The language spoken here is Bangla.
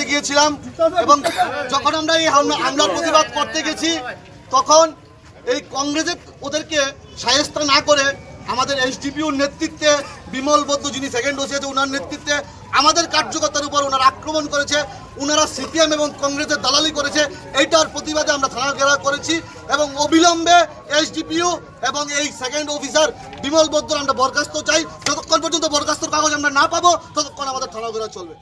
গিয়েছিলাম এবং যখন আমরা এই হামলার প্রতিবাদ করতে গেছি তখন এই কংগ্রেসে ওদেরকে শায়েস্তা না করে আমাদের এসডিপিওর নেতৃত্বে বিমল বৈদ্য যিনি সেকেন্ড ওসি আছে ওনার নেতৃত্বে আমাদের কার্যকর্তার উপর ওনারা আক্রমণ করেছে, ওনারা সিপিএম এবং কংগ্রেসের দালালি করেছে। এইটার প্রতিবাদে আমরা থানা ঘেরাও করেছি এবং অবিলম্বে এসডিপিও এবং এই সেকেন্ড অফিসার বিমল বৈদ্যর আমরা বরখাস্ত চাই। যতক্ষণ পর্যন্ত বরখাস্তর কাগজ আমরা না পাবো ততক্ষণ আমাদের থানা ঘেরাও চলবে।